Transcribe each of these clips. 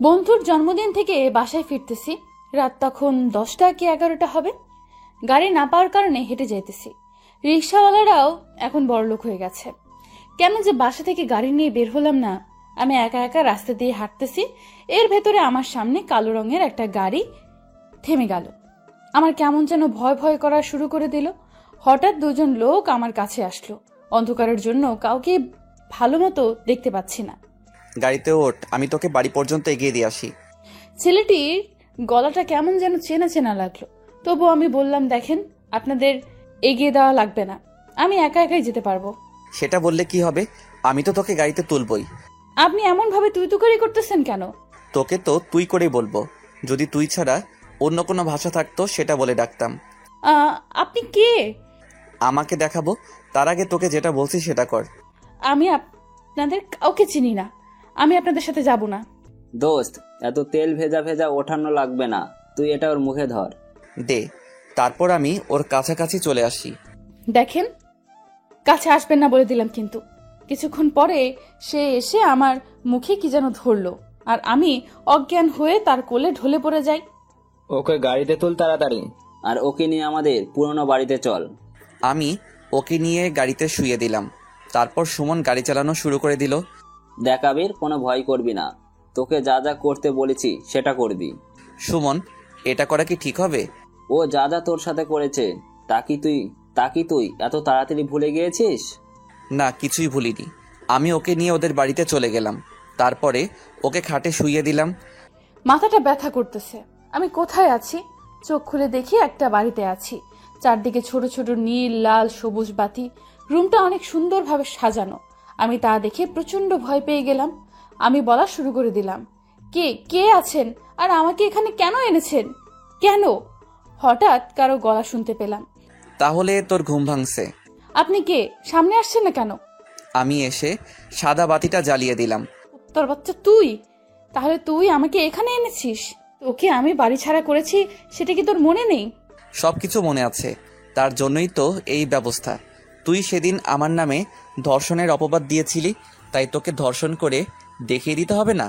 বন্ধুর জন্মদিন থেকে বাসায় ফিরতেছি। রাত তখন 10টা কি 11টা হবে। গাড়ি না পাওয়ার কারণে হেঁটে যাইতেছি। রিক্সাওয়ালারাও এখন বড়লোক হয়ে গেছে। কেন যে বাসা থেকে গাড়ি নিয়ে বের হলাম না। আমি একা একা রাস্তা দিয়ে হাঁটতেছি। এর ভেতরে আমার সামনে কালো রঙের একটা গাড়ি থেমে গেল। আমার কেমন যেন ভয় ভয় করা শুরু করে দিল। হঠাৎ দুজন লোক আমার কাছে আসলো। অন্ধকারের জন্য কাউকে ভালো মতো দেখতে পাচ্ছি না। গাড়িতে ওঠ, আমি তোকে বাড়ি পর্যন্ত এগিয়ে দিয়ে আসি। ছেলেটির গলাটা কেমন যেন চেনা চেনা লাগলো। তবু আমি বললাম, দেখেন, আপনাদের এগিয়ে দেওয়া লাগবে না, আমি একা একাই যেতে পারবো। সেটা বললে কি হবে? আমি তো তোকে গাড়িতে তুলবই। আপনি এমন ভাবে তুই তুকারি করতেছেন কেন? তোকে তো তুই করেই বলবো। যদি তুই ছাড়া অন্য কোনো ভাষা থাকতো সেটা বলে ডাকতাম। আপনি কে? আমাকে দেখাবো, তার আগে তোকে যেটা বলছি সেটা কর। আমি আপনাদের কাউকে চিনি না, আমি আপনাদের সাথে যাব না। দোস্ত, এত তেল ভেজা ভেজা ওঠানো লাগবে না, তুই এটা ওর মুখে ধর। দে। তারপর আমি ওর কাছাকাছি চলে আসি। দেখেন, কাছে আসবেন না বলে দিলাম। কিন্তু কিছুক্ষণ পরে সে এসে আমার মুখে কি যেন ধরলো, আর আমি অজ্ঞান হয়ে তার কোলে ঢলে পড়ে যাই। ওকে গাড়িতে তুল তাড়াতাড়ি। আর ওকে নিয়ে আমাদের পুরনো বাড়িতে চল। আমি ওকে নিয়ে গাড়িতে শুইয়ে দিলাম। তারপর সুমন গাড়ি চালানো শুরু করে দিল। দেখ আবির, কোনো ভয় করবি না, তোকে যা যা করতে বলেছি সেটা করবি। সুমন, এটা করা কি ঠিক হবে? ও যা যা তোর সাথে করেছে তা কি তুই এত তাড়াতাড়ি ভুলে গিয়েছিস? না, কিছুই ভুলিনি। আমি ওকে নিয়ে ওদের বাড়িতে চলে গেলাম। তারপরে ওকে খাটে শুইয়ে দিলাম। মাথাটা ব্যথা করতেছে। আমি কোথায় আছি? চোখ খুলে দেখি একটা বাড়িতে আছি। চারদিকে ছোট ছোট নীল, লাল, সবুজ বাতি। রুমটা অনেক সুন্দরভাবে সাজানো। আমি তা দেখে প্রচন্ড ভয় পেয়ে গেলাম। আমি বলা শুরু করে দিলাম, কে কে আছেন, আর আমাকে এখানে কেন এনেছেন? কেন? হঠাৎ কারো গলা শুনতে পেলাম। তাহলে তোর ঘুম ভাঙছে? আপনি কে? সামনে আসছেন না কেন? আমি এসে সাদা বাতিটা জ্বালিয়ে দিলাম। তোর বাচ্চা তুই? তাহলে তুই আমাকে এখানে এনেছিস? তোকে আমি বাড়ি ছাড়া করেছি, সেটা কি তোর মনে নেই? সবকিছু মনে আছে, তার জন্যই তো এই ব্যবস্থা। তুই সেদিন আমার নামে ধর্ষণের অপবাদ দিয়েছিলি, তাই তোকে ধর্ষণ করে দেখিয়ে দিতে হবে না?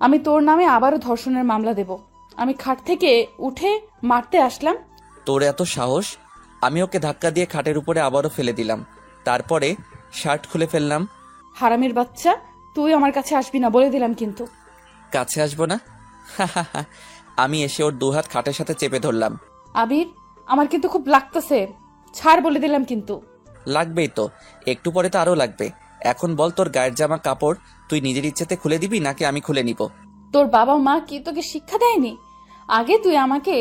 আমি তোর নামে আবারও ধর্ষণের মামলা দেব। আমি খাট থেকে উঠে মারতে আসলাম। তোর এত সাহস? আমি ওকে ধাক্কা দিয়ে খাটের উপরে আবারও ফেলে দিলাম। তারপরে শার্ট খুলে ফেললাম। হারামির বাচ্চা, তুই আমার কাছে আসবি না বলে দিলাম কিন্তু। কাছে আসবো না? আমি এসে ওর দুহাত খাটের সাথে চেপে ধরলাম। আবির, আমার কিন্তু খুব লাগতেছে, ছাড় বলে দিলাম কিন্তু। লাগবেই তো, একটু পরে তো আরো লাগবে। এখন বল, তোর গায়ের জামা কাপড় তুই নিজের ইচ্ছেতে খুলে দিবি নাকি আমি খুলে নিব? তোর বাবা মা কি তোকে শিক্ষা দেয়নি? আগে তুই আমাকে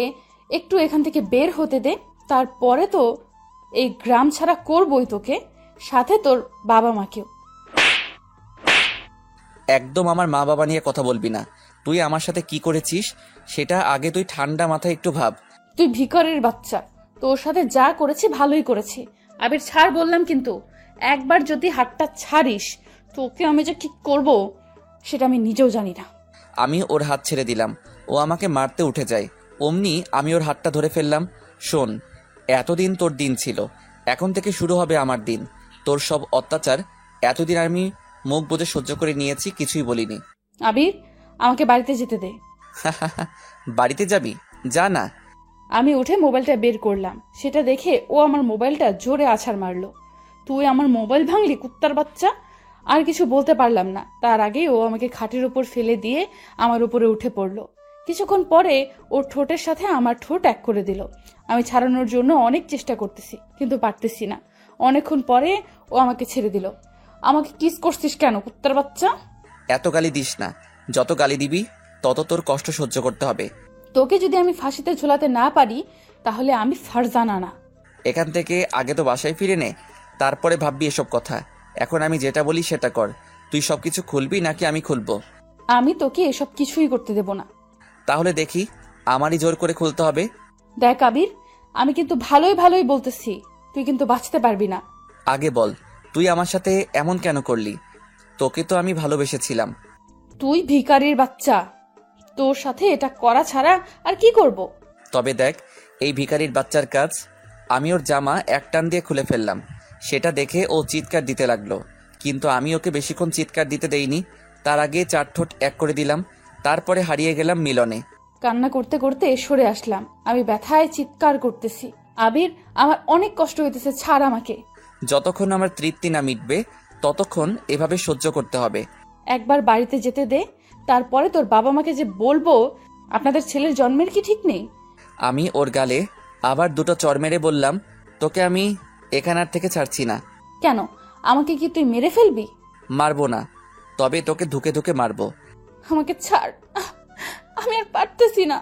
একটু এখান থেকে বের হতে দে, তারপরে তো এই গ্রাম ছাড়া করবই তোকে, সাথে তোর বাবা মাকেও। একদম আমার মা বাবা নিয়ে কথা বলবি না। তুই আমার সাথে কি করেছিস সেটা আগে তুই ঠান্ডা মাথায় একটু ভাব। তুই ভিখারির বাচ্চা, তোর সাথে যা করেছি ভালোই করেছি। আবির, ছাড় বললাম কিন্তু। একবার যদি হাতটা ছাড়িস, তোকে আমি যে কি করব সেটা আমি নিজেও জানি না। আমি ওর হাত ছেড়ে দিলাম। ও আমাকে মারতে উঠে যায়। অমনি আমি ওর হাতটা ধরে ফেললাম। শোন, এতদিন তোর দিন ছিল, এখন থেকে শুরু হবে আমার দিন। তোর সব অত্যাচার এতদিন আমি মুখ বুজে সহ্য করে নিয়েছি, কিছুই বলিনি। আবির, আমাকে বাড়িতে যেতে দে। বাড়িতে যাবি? যা না। আমি উঠে মোবাইলটা বের করলাম। সেটা দেখে ও আমার মোবাইলটা জোরে আছাড় মারলো। তুই আমার মোবাইল ভাঙলি, কুত্তার বাচ্চা! আর কিছু বলতে পারলাম না। তার আগেই ও আমাকে খাটের উপর ফেলে দিয়ে আমার উপরে উঠে পড়লো। কিছুক্ষণ পরে ওর ঠোঁটের সাথে আমার ঠোঁট এক করে দিল। আমি ছাড়ানোর জন্য অনেক চেষ্টা করতেছি, কিন্তু পারতেছি না। অনেকক্ষণ পরে ও আমাকে ছেড়ে দিল। আমাকে কিস করছিস কেন, কুত্তার বাচ্চা? এত গালি দিস না। যত গালি দিবি তত তোর কষ্ট সহ্য করতে হবে। তোকে যদি আমি ফাঁসিতে ঝোলাতে না পারি, তাহলে আমি ফারজানা না। এখান থেকে আগে তো বাসায় ফিরে নে, তারপরে ভাববি এসব কথা। এখন আমি যেটা বলি সেটা কর। তুই সবকিছু খুলবি নাকি আমি খুলবো? আমি তোকে এসব কিছুই করতে দেব না। তাহলে দেখি, আমারই জোর করে খুলতে হবে। দেখ আবির, আমি কিন্তু ভালোই ভালোই বলতেছি, তুই কিন্তু বাঁচতে পারবি না। আগে বল, তুই আমার সাথে এমন কেন করলি? তোকে তো আমি ভালোবেসেছিলাম। তুই ভিখারির বাচ্চা, তোর সাথে এটা করা ছাড়া আর কি করব? তবে দেখ, এই ভিখারির বাচ্চার কাজ। আমি ওর জামা এক টান দিয়ে খুলে ফেললাম। সেটা দেখে ও চিৎকার দিতে লাগলো, কিন্তু আমি ওকে বেশিক্ষণ চিৎকার দিতে দেইনি। তার আগে চার ঠোঁট এক করে দিলাম। তারপরে হারিয়ে গেলাম মিলনে। কান্না করতে করতে সরে আসলাম। আমি ব্যথায় চিৎকার করতেছি। আবির, আমার অনেক কষ্ট হইতেছে, ছাড় আমাকে। যতক্ষণ আমার তৃপ্তি না মিটবে ততক্ষণ এভাবে সহ্য করতে হবে। একবার বাড়িতে যেতে দে, তারপরে তোর বাবা মাকে যে বলবো আপনাদের ছেলের জন্মের কি ঠিক নেই। আমি ওর গালে আবার দুটো চড় মেরে বললাম, তোকে আমি এখানার থেকে ছাড়ছি না। কেন, আমাকে কি তুই মেরে ফেলবি? মারবো না, তবে তোকে ধুকে ধুকে মারবো। আমাকে ছাড়, আমি আর পারতেছি না।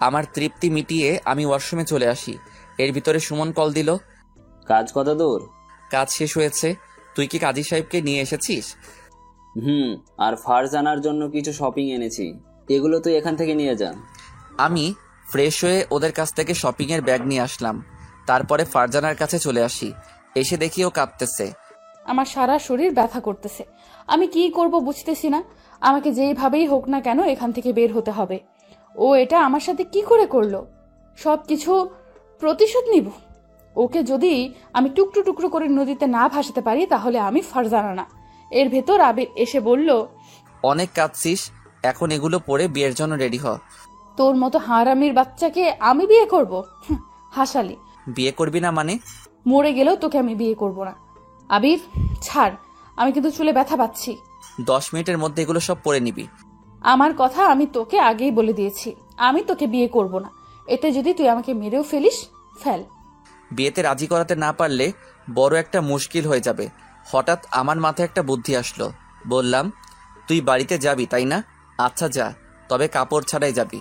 আমার তৃপ্তি মিটিয়ে আমি ওয়াশরুমে চলে আসি। এর ভিতরে সুমন কল দিল। কাজ কত দূর? কাজ শেষ হয়েছে। তুই কি কাজী সাহেবকে নিয়ে এসেছিস? আর ফারজানার জন্য কিছু শপিং এনেছি, এগুলো তুই এখান থেকে নিয়ে যা। আমি ফ্রেশ হয়ে ওদের কাছ থেকে শপিংয়ের ব্যাগ নিয়ে আসলাম। তারপরে ফারজানার কাছে চলে আসি। এসে দেখি ও কাঁদতেছে। আমার সারা শরীর ব্যথা করতেছে। আমি কি করব বুঝতেছি না। আমাকে যেইভাবেই হোক না কেন এখান থেকে বের হতে হবে। ও এটা আমার সাথে কি করে করলো? সব কিছু প্রতিশোধ নিব। ওকে যদি আমি টুকরো টুকরো করে নদীতে না ভাসাতে পারি তাহলে আমি ফারজানা না। এর ভেতর আবির এসে বলল, অনেক কাঁদছিস, এখন এগুলো পরে বিয়ের জন্য রেডি হ। তোর মতো হারামির বাচ্চাকে আমি বিয়ে করব? হাসালি। বিয়ে করবি না মানে? মরে গেলেও তোকে আমি বিয়ে করব না। আবির, ছাড়, আমি কিন্তু চুলে ব্যথা পাচ্ছি। 10 মিনিটের মধ্যে এগুলো সব পরে নিবি। আমার কথা আমি তোকে আগেই বলে দিয়েছি, আমি তোকে বিয়ে করব না। এতে যদি তুই আমাকে মেরেও ফেলিস, ফেল। বিয়েতে রাজি করাতে না পারলে বড় একটা মুশকিল হয়ে যাবে। হঠাৎ আমার মাথায় একটা বুদ্ধি আসলো। বললাম, তুই বাড়িতে যাবি তাই না? আচ্ছা যা, তবে কাপড় ছাড়াই যাবি।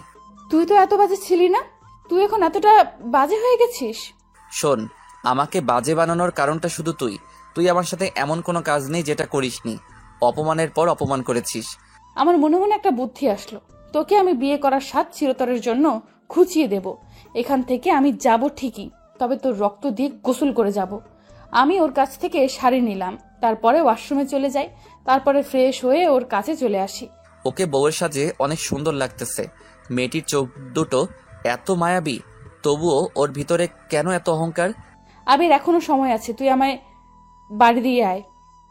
তুই তো এত বাজে ছিলি না, তুই এখন এতটা বাজে হয়ে গেছিস। শোন, আমাকে বাজে বানানোর কারণটা শুধু তুই। তুই আমার সাথে এমন কোনো কাজ নেই যেটা করিসনি। অপমানের পর অপমান করেছিস। আমার মনে মনে একটা বুদ্ধি আসলো। তোকে আমি বিয়ে করার স্বাদ চিরতরের জন্য খুঁচিয়ে দেব। এখান থেকে আমি যাব ঠিকই, তবে তোর রক্ত দিয়ে গোসল করে যাব। আমি ওর কাছ থেকে শাড়ি নিলাম, তারপরে ওয়াশরুমে চলে যাই, তারপরে ফ্রেশ হয়ে ওর কাছে চলে আসি। ওকে বউয়ের সাজে অনেক সুন্দর লাগতেছে। মেয়েটির চোখ দুটো এত মায়াবী, তবুও ওর ভিতরে কেন এত অহংকার? আবির, এখনো সময় আছে, তুই আমায় বাড়ি দিয়ে আয়।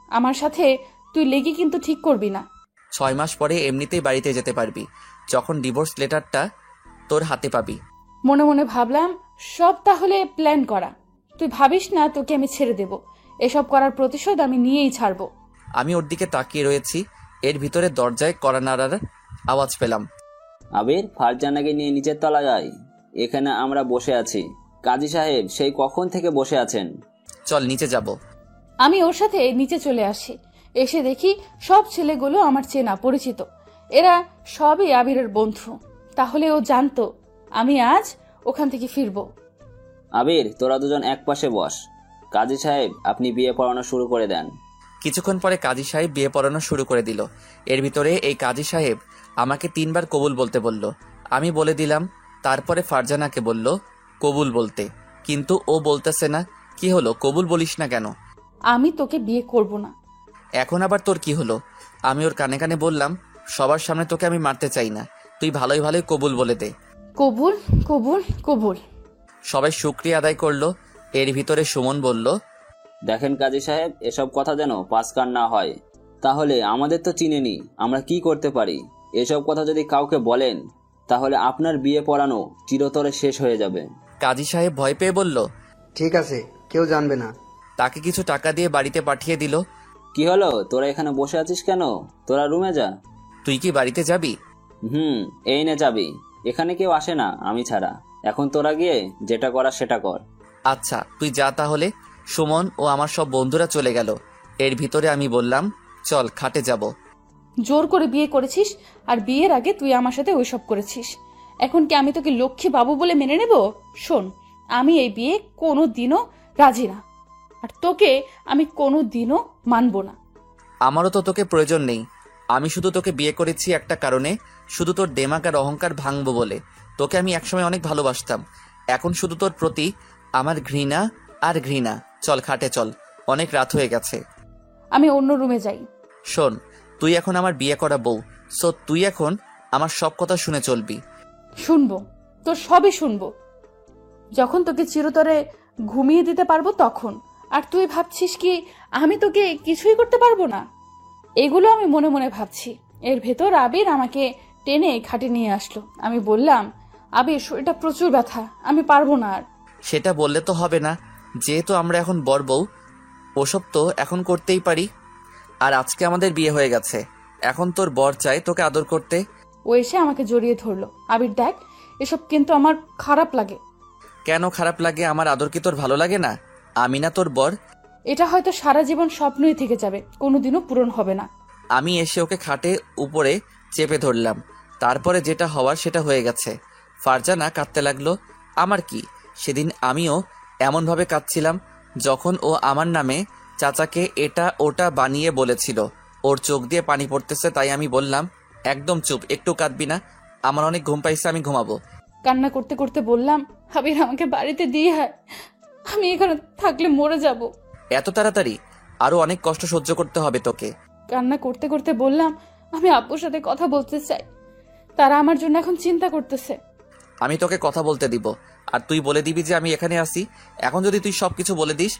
আমার সাথে তুই লেগে কিন্তু ঠিক করবি না। 6 মাস পরে এমনিতেই বাড়িতে যেতে পারবি, যখন ডিভোর্স লেটারটা তোর হাতে পাবি। মনে মনে ভাবলাম, সব তাহলে প্ল্যান করা। তুই ভাবিস না তোকে আমি ছেড়ে দেব। এসব করার প্রতিশোধ আমি নিয়েই ছাড়বো। আমি ওর দিকে তাকিয়ে রয়েছি। এর ভিতরে দরজায় কড়া নাড়ার আওয়াজ পেলাম। আবির, ফারজানাকে নিয়ে নিচের তলা যাই, এখানে আমরা বসে আছি। কাজী সাহেব সেই কখন থেকে বসে আছেন। চল নিচে যাব। আমি ওর সাথে নিচে চলে আসি। এসে দেখি সব ছেলেগুলো আমার চেনা পরিচিত। এরা সবই আবিরের বন্ধু। তাহলে ও জানতো আমি আজ ওখান থেকে ফিরবো। আবির, তোরা দুজন এক পাশে বস। কাজী সাহেব, আপনি বিয়ে পড়ানো শুরু করে দেন। কিছুক্ষণ পরে কাজী সাহেব বিয়ে পড়ানো শুরু করে দিল। এর ভিতরে এই কাজী সাহেব আমাকে 3 বার কবুল বলতে বলল। আমি বলে দিলাম। তারপরে ফারজানাকে বলল কবুল বলতে, কিন্তু ও বলতেছে না। কি হলো, কবুল বলিস না কেন? আমি তোকে বিয়ে করব না। এখন আবার তোর কি হলো? আমি ওর কানে কানে বললাম, সবার সামনে তোকে আমি মারতে চাই না, তুই ভালোই ভালোই কবুল বলে দে। কবুল, কবুল, কবুল। সবাই শুকরিয়া আদায় করলো। এর ভিতরে সুমন বলল, দেখেন কাজী সাহেব, এসব কথা যেন পাসকার না হয়। তাহলে আমাদের তো চিনেনি, আমরা কি করতে পারি? এসব কথা যদি কাউকে বলেন তাহলে আপনার বিয়ে পড়ানো চিরতরে শেষ হয়ে যাবে। কাজী সাহেব ভয় পেয়ে বলল, ঠিক আছে, কেউ জানবে না। তাকে কিছু টাকা দিয়ে বাড়িতে পাঠিয়ে দিল। কি হলো, তোরা এখানে বসে আছিস কেন? তোরা রুমে যা। তুই কি বাড়িতে যাবি? এই নে যাবি। এখানে কেউ আসে না আমি ছাড়া। এখন তোরা গিয়ে যেটা করার সেটা কর। আচ্ছা তুই যা তাহলে। সুমন ও আমার সব বন্ধুরা চলে গেল। এর ভিতরে আমি বললাম, চল খাটে যাব। জোর করে বিয়ে করেছিস, আর বিয়ের আগে তুই আমার সাথে ওইসব করেছিস। এখন কি আমি তোকে লক্ষ্মী বাবু বলে মেনে নেব? শোন, আমি এই বিয়ে কোনো দিনও রাজি না, আর তোকে আমি কোনো দিনও মানব না। আমারও তো তোকে প্রয়োজন নেই। আমি শুধু তোকে বিয়ে করেছি একটা কারণে, শুধু তোর দেমাক আর অহংকার ভাঙবো বলে। তোকে আমি একসময় অনেক ভালোবাসতাম, এখন শুধু তোর প্রতি আমার ঘৃণা আর ঘৃণা। চল খাটে চল, অনেক রাত হয়ে গেছে। আমি অন্য রুমে যাই। শোন, তুই এখন আমার বিয়ে করা বউ, সো তুই এখন আমার সব কথা শুনে চলবি। শুনবো, তোর সবই শুনবো, যখন তোকে চিরতরে ঘুমিয়ে দিতে পারবো তখন। আর তুই ভাবছিস কি আমি তোকে কিছুই করতে পারবো না? এগুলো আমি মনে মনে ভাবছি। এর ভেতর আবির আমাকে টেনে খাটে নিয়ে আসলো। আমি বললাম, আবির শরীরটা প্রচুর ব্যথা, আমি পারবো না আর। সেটা বললে তো হবে না, যেহেতু আমরা এখন বর বউ, ওসব তো এখন করতেই পারি। আর আজকে আমাদের বিয়ে হয়ে গেছে, এখন তোর বর চাই তোকে আদর করতে। ও এসে আমাকে জড়িয়ে ধরলো। আবির দেখ, এসব কিন্তু আমার খারাপ লাগে। কেন খারাপ লাগে? আমার আদর কি তোর ভালো লাগে না? আমি না তোর বর? এটা হয়তো সারা জীবন স্বপ্নই থেকে যাবে, কোনোদিনও পূরণ হবে না। আমি এসে ওকে খাটে উপরে চেপে ধরলাম। তারপরে যেটা হওয়ার সেটা হয়ে গেছে। ফারজানা কাঁদতে লাগলো। আমার কি, সেদিন আমিও এমনভাবে কাঁদছিলাম যখন ও আমার নামে চাচাকে এটা ওটা বানিয়ে বলেছিল। ওর চোখ দিয়ে পানি পড়তেছে, তাই আমি বললাম, একদম চুপ, একটু কাঁদবি না, আমার অনেক ঘুম পাইছে, আমি ঘুমাবো। কান্না করতে করতে বললাম, আবির আমাকে বাড়িতে দিয়ে আয়, আমি এখানে থাকলে মরে যাব। এত তাড়াতাড়ি? আরো অনেক কষ্ট সহ্য করতে হবে তোকে। কান্না করতে করতে বললাম, আমি আব্বুর সাথে কথা বলতে চাই, তারা আমার জন্য এখন চিন্তা করতেছে। আমি তোকে কথা বলতে দিব, আর তুই বলে দিবি যে আমি এখানে আসি। এখন যদি তুই সবকিছু বলে দিস,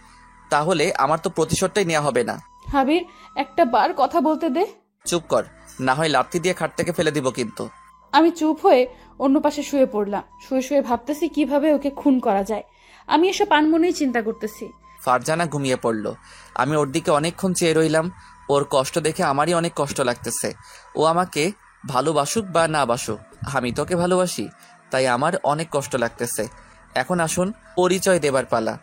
তাহলে আমার তো প্রতিশোধটাই নেওয়া হবে না। আবির, একটা বার কথা বলতে দে। চুপ কর, না হয় লাথি দিয়ে খাট থেকে ফেলে দিব কিন্তু। আমি চুপ হয়ে অন্য পাশে শুয়ে পড়লাম। শুয়ে শুয়ে ভাবতেছি কিভাবে ওকে খুন করা যায়। আমি এসব আনমনেই চিন্তা করতেছি। ফারজানা ঘুমিয়ে পড়ল। আমি ওর দিকে অনেকক্ষণ চেয়ে রইলাম। ওর কষ্ট দেখে আমারই অনেক কষ্ট লাগতেছে। ও আমাকে ভালোবাসুক বা না বাসুক, আমি তোকে ভালোবাসি, তাই আমার অনেক কষ্ট লাগতেছে। এখন আসুন পরিচয় দেবার পালা।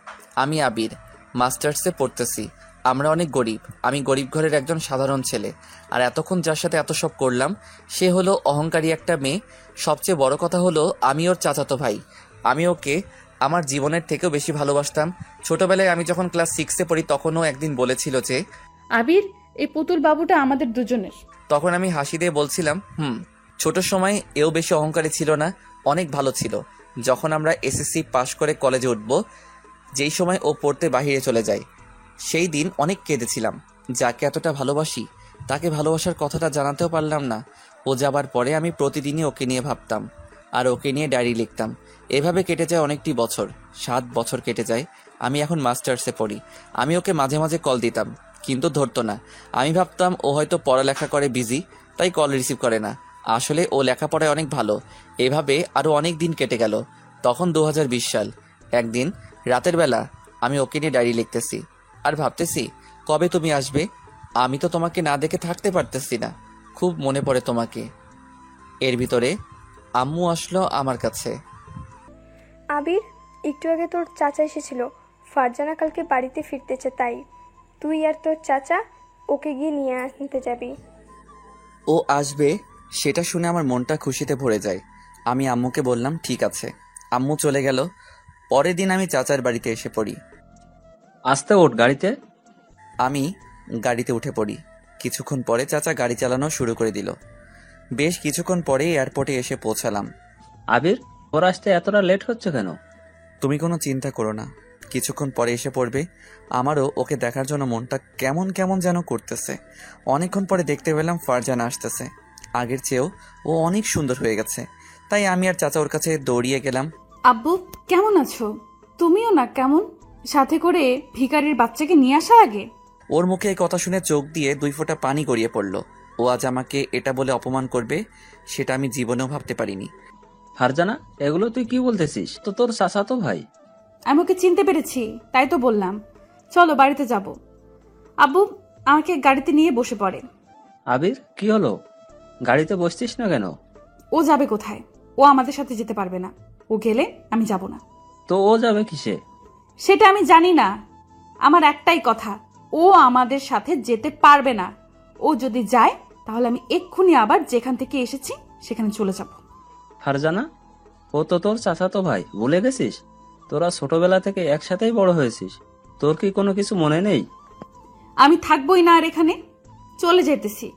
আমি আবির, মাস্টার্সে পড়তেছি। আমরা অনেক গরিব, আমি গরিব ঘরের একজন সাধারণ ছেলে। আর এতক্ষণ যার সাথে এত সব করলাম, সে হলো অহংকারী একটা মেয়ে। সবচেয়ে বড় কথা হলো আমি ওর চাচাতো ভাই। আমি ওকে আমার জীবনের থেকেও বেশি ভালোবাসতাম। ছোটবেলায় আমি যখন ক্লাস 6-এ পড়ি, তখনও একদিন বলেছিল যে, আবির, এই পুতুল বাবুটা আমাদের দুজনের। তখন আমি হাসি দিয়ে বলছিলাম, ছোট সময় এও বেশি অহংকারী ছিল না, অনেক ভালো ছিল। যখন আমরা এসএসসি পাশ করে কলেজে উঠব, যেই সময় ও পড়তে বাহিরে চলে যায়, সেই দিন অনেক কেঁদেছিলাম। যাকে এতটা ভালোবাসি, তাকে ভালোবাসার কথাটা জানাতেও পারলাম না। ও যাবার পরে আমি প্রতিদিনই ওকে নিয়ে ভাবতাম, আর ওকে নিয়ে ডায়েরি লিখতাম। এভাবে কেটে যায় অনেকটি বছর, 7 বছর কেটে যায়। আমি এখন মাস্টার্সে পড়ি। আমি ওকে মাঝে মাঝে কল দিতাম, কিন্তু ধরতো না। আমি ভাবতাম ও হয়তো পড়ালেখা করে বিজি, তাই কল রিসিভ করে না। আসলে ও লেখাপড়ায় অনেক ভালো। এভাবে আরও অনেক দিন কেটে গেল। তখন 2020 সাল। একদিন রাতের বেলা আমি ওকে নিয়ে ডায়েরি লিখতেছি, আর ভাবতেছি, কবে তুমি আসবে? আমি তো তোমাকে না দেখে থাকতে পারতেছি না, খুব মনে পড়ে তোমাকে। এর ভিতরে আম্মু আসলো আমার কাছে। আবির, একটু আগে তোর চাচা এসেছিল। ফারজানা কালকে বাড়িতে ফিরতেছে, তাই তুই আর তোর চাচা ওকে গিয়ে নিয়ে আনতে যাবি। ও আসবে সেটা শুনে আমার মনটা খুশিতে ভরে যায়। আমি আম্মুকে বললাম, ঠিক আছে। আম্মু চলে গেল। পরের দিন আমি চাচার বাড়িতে এসে পড়ি। আসতে ওঠ গাড়িতে। আমি গাড়িতে উঠে পড়ি। কিছুক্ষণ পরে চাচা গাড়ি চালানো শুরু করে দিল। বেশ কিছুক্ষণ পরে এয়ারপোর্টে এসে পৌঁছালাম। আবির, ওর আসতে এতটা লেট হচ্ছে কেন? তুমি কোনো চিন্তা করো না, কিছুক্ষণ পরে এসে পড়বে। আমারও ওকে দেখার জন্য মনটা কেমন কেমন যেন করতেছে। অনেকক্ষণ পরে দেখতে পেলাম ফারজানা আসতেছে। আগের চেয়েও ও অনেক সুন্দর হয়ে গেছে, তাই আমি আর চাচা ওর কাছে দৌড়িয়ে গেলাম। আব্বু, কেমন আছো? তুমিও না কেমন, সাথে করে ভিখারির বাচ্চাকে নিয়ে আসা আগে। ওর মুখে এই কথা শুনে চোখ দিয়ে 2 ফোঁটা পানি গড়িয়ে পড়ল। ও আজ আমাকে এটা বলে অপমান করবে, সেটা আমি জীবনেও ভাবতে পারিনি। ফারজানা, এগুলো তুই কি বলতেছিস? তো তোর চাচাতো ভাই। আমি ওকে চিনতে পেরেছি, তাই তো বললাম, চলো বাড়িতে যাব। আব্বু আমাকে গাড়িতে নিয়ে বসে পড়ে। আবির, কি হলো? গাড়িতে বসছিস না কেন? ও যাবে কোথায়? ও আমাদের সাথে যেতে পারবে না। ও গেলে আমি যাব না। তো ও যাবে কিসে? সেটা আমি জানি না। আমার একটাই কথা, ও আমাদের সাথে যেতে পারবে না। ও যদি যায়, তাহলে আমি এক্ষুনি আবার যেখান থেকে এসেছি সেখানে চলে যাব। ফারজানা, ও তো তোর চাচাতো ভাই, ভুলে গেছিস? তোরা ছোটবেলা থেকে একসাথেই বড় হয়েছিস। তোর কি কোনো কিছু মনে নেই? আমি থাকবোই না আর এখানে, চলে যেতেছি।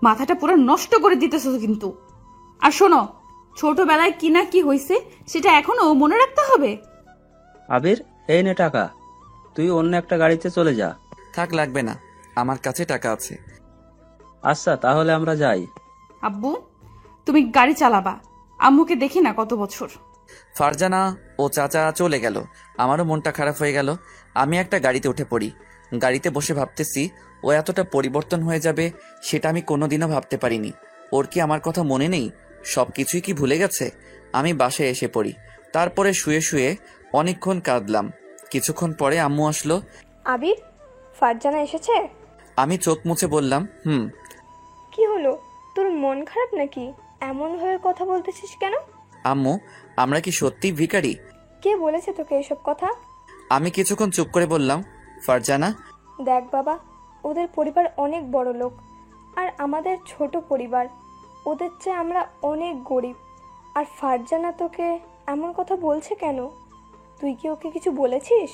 মাথাটা পুরো নষ্ট করে দিতেছ কিন্তু। আর শোনো, ছোটবেলায় কি না কি হয়েছে সেটা এখনো মনে রাখতে হবে। আবির, এই নে টাকা, তুই অন্য একটা গাড়িতে চলে যা। থাক, লাগবে না, আমার কাছে টাকা আছে। আচ্ছা, তাহলে আমরা যাই। আব্বু, তুমি গাড়ি চালাবা, আম্মুকে দেখি না কত বছর। ফারজানা ও চাচা চলে গেল। আমারও মনটা খারাপ হয়ে গেল। আমি একটা গাড়িতে উঠে পড়ি। গাড়িতে বসে ভাবতেছি, ও এতটা পরিবর্তন হয়ে যাবে সেটা আমি কোনোদিনও ভাবতে পারিনি। ওর কি আমার কথা মনে নেই? সব কিছুই কি ভুলে গেছে? আমি বাসায় এসে পড়ি। তারপরে শুয়ে শুয়ে অনেকক্ষণ কাঁদলাম। কিছুক্ষণ পরে আম্মু আসলো। আবির, ফারজানা এসেছে? আমি চোখ মুছে বললাম, হুম। কি হলো, তোর মন খারাপ নাকি? এমনভাবে কথা বলতেছিস কেন? আম্মু, আমরা কি সত্যি ভিখারি? কে বলেছে তোকে এসব কথা? আমি কিছুক্ষণ চুপ করে বললাম, ফারজানা। দেখ বাবা, ওদের পরিবার অনেক বড় লোক, আর আমাদের ছোট পরিবার। ওদের চেয়ে আমরা অনেক গরিব। আর ফারজানা তোকে এমন কথা বলছে কেন? তুই কি ওকে কিছু বলেছিস?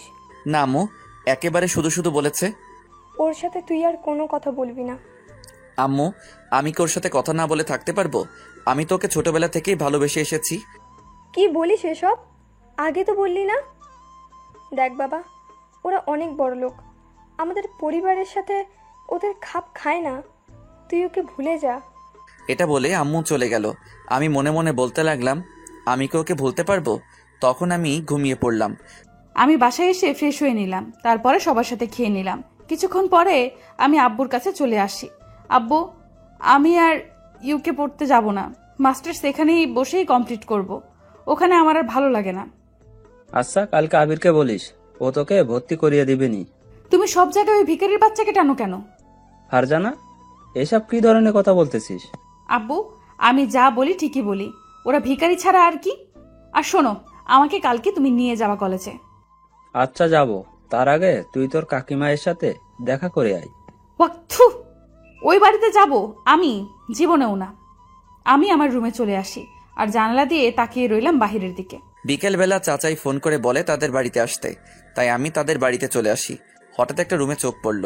না আম্মু, একেবারে শুধু শুধু বলেছে। ওর সাথে তুই আর কোনো কথা বলবি না। আম্মু, আমি কি ওর সাথে কথা না বলে থাকতে পারবো? আমি তো ওকে ছোটবেলা থেকেই ভালোবেসে এসেছি। কি বলিস এসব? আগে তো বললি না। দেখ বাবা, ওরা অনেক বড় লোক, আমাদের পরিবারের সাথে ওদের খাপ খায় না। তুই ওকে ভুলে যা। এটা বলে আম্মু চলে গেল। আমি মনে মনে বলতে লাগলাম, আমি কি ওকে ভুলতে পারবো? তখন আমি ঘুমিয়ে পড়লাম। আমি বাসায় এসে ফ্রেশ হয়ে নিলাম, তারপরে সবার সাথে খেয়ে নিলাম। কিছুক্ষণ পরে আমি আব্বুর কাছে চলে আসি। আব্বু, আমি আর ইউকে পড়তে যাব না, মাস্টার্স এখানেই বসেই কমপ্লিট করব। ওখানে আমার আর ভালো লাগে না। আচ্ছা, কালকে আবিরকে বলিস, ও তোকে ভর্তি করিয়ে দিবেনি। তুমি সব জায়গায় ওই ভিখারির বাচ্চাকে টানো কেন? ফারজানা, এসব কি ধরনের কথা বলতেছিস? আব্বু, আমি যা বলি ঠিকই বলি। ওরা ভিখারি ছাড়া আর কি। আর শোনো, আমাকে কালকে তুমি নিয়ে যাবা কলেজে। আচ্ছা, যাব। তার আগে তুই তোর কাকিমায়ের সাথে দেখা করে আয়। ওয়াক্থু, ওই বাড়িতে যাব আমি? জীবনেও না। আমি আমার রুমে চলে আসি আর জানালা দিয়ে তাকিয়ে রইলাম বাহিরের দিকে। বিকেলবেলা চাচাই ফোন করে বলে তাদের বাড়িতে আসতে, তাই আমি তাদের বাড়িতে চলে আসি। হঠাৎ একটা রুমে চোখ পড়ল।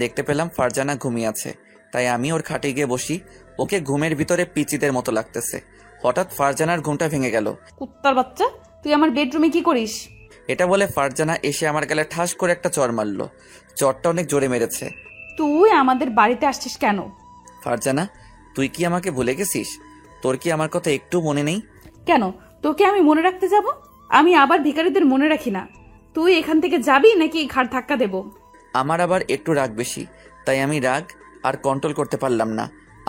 দেখতে পেলাম ফারজানা ঘুমিয়ে আছে, তাই আমি ওর খাটে গিয়ে বসি। ওকে ঘুমের ভিতরে পিচিদের মতো লাগতেছে। হঠাৎ ফারজানার ঘুমটা ভেঙে গেল। কুত্তার বাচ্চা, তুই আমার বেডরুমে কি করিস? এটা বলে ফারজানা এসে আমার গালে ঠাস করে একটা চর মারলো। চরটা অনেক জোরে মেরেছে। তুই আমাদের বাড়িতে আসছিস কেন? ফারজানা, তুই কি আমাকে ভুলে গেছিস? তোর কি আমার কথা একটু মনে নেই? কেন তোকে আমি মনে রাখতে যাব? আমি আবার ভিখারিদের মনে রাখি না। তুই এখান থেকে যাবি নাকি ঘাড় ধাক্কা দেব? আমার আবার একটু রাগ বেশি, তাই আমি রাগ আর কন্ট্রোল করতে পারলাম না।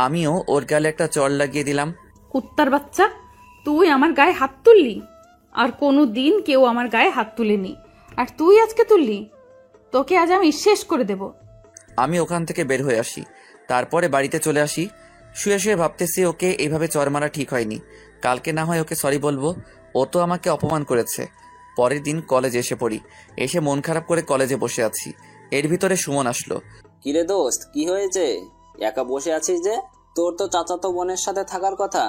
আমিও ওর গালে একটা চর লাগিয়ে দিলাম। কুত্তার বাচ্চা, তুই আমার গায়ে হাত তুললি? আর কোনো দিন কেউ আমার গায়ে হাত তুলেনি, আর তুই আজকে তুললি? তোকে আজ আমি শেষ করে দেব। আমি ওখান থেকে বের হয়ে আসি। তারপরে বাড়িতে চলে আসি। শুয়ে শুয়ে ভাবতেছি ওকে এইভাবে চর মারা ঠিক হয়নি। কালকে না হয় ওকে সরি বলবো। ও তো আমাকে অপমান করেছে। পরের দিন কলেজে এসে পড়ি। এসে মন খারাপ করে কলেজে বসে আছি। এর ভিতরে সুমন আসলো। কিরে দোস্ত, কি হয়েছে? একা বসে আছিস যে? তোর তো চাচাতো বোনের সাথে থাকার কথা।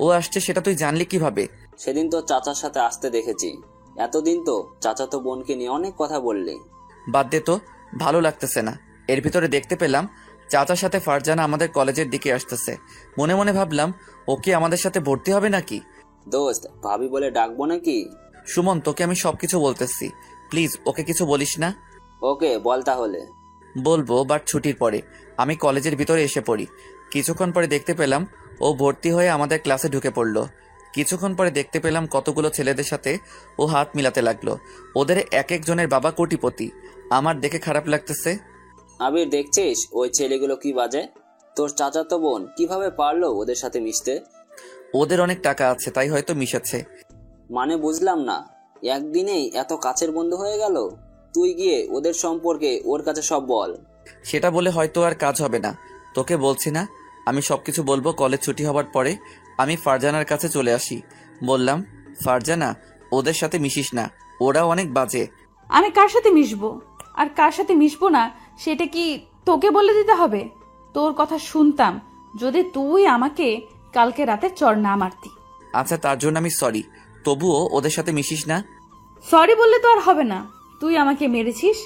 ও আসছে সেটা তুই জানলি কিভাবে? সেদিন তো চাচার সাথে আসতে দেখেছি। এতদিন তো চাচাতো বোনকে নিয়ে অনেক কথা বললি। বাদ দে তো, ভালো লাগতেছে না। এর ভিতরে দেখতে পেলাম চাচার সাথে ফারজানা আমাদের কলেজের দিকে আসতেছে। মনে মনে ভাবলাম, ও কি আমাদের সাথে ভর্তি হবে নাকি? দোস্ত, ভাবি বলে ডাকবো নাকি? সুমন, তোকে আমি সবকিছু বলতেছি, প্লিজ ওকে কিছু বলিস না। ওকে, বল তাহলে। বলবো, বাট ছুটির পরে। আমি কলেজের ভিতরে এসে পড়ি। কিছুক্ষণ পরে দেখতে পেলাম ও ভর্তি হয়ে আমাদের ক্লাসে ঢুকে পড়লো। কিছুক্ষণ পরে দেখতে পেলাম কতগুলো ছেলেদের সাথে ও হাত মিলাতে লাগলো। ওদের এক একজনের বাবা কোটিপতি। আমার দেখে খারাপ লাগতেছে। আবির, দেখছিস ওই ছেলেগুলো কি বাজে? তোর চাচাতো বোন কিভাবে পারলো ওদের সাথে মিশতে? ওদের অনেক টাকা আছে, তাই হয়তো মিশেছে। মানে বুঝলাম না, একদিনেই এত কাছের বন্ধু হয়ে গেল? তুই গিয়ে ওদের সম্পর্কে ওর কাছে সব বল। সেটা বলে হয়তো আর কাজ হবে না। তোকে বলছি না, আমি সবকিছু বলবো কলেজ ছুটি হবার পরে। আমি ফারজানার কাছে চলে আসি। বললাম, ফারজানা, ওদের সাথে মিশিস না, ওরা অনেক বাজে। আমি কার সাথে মিশবো আর কার সাথে মিশবো না সেটা কি তোকে বলে দিতে হবে? তোর কথা শুনতাম যদি তুই আমাকে কালকে রাতে চড় না মারতি। আচ্ছা, তার জন্য আমি সরি, তবুও ওদের সাথে মিশিস না। সরি বললে তো আর হবে না। তুই আমাকে মেরেছিস,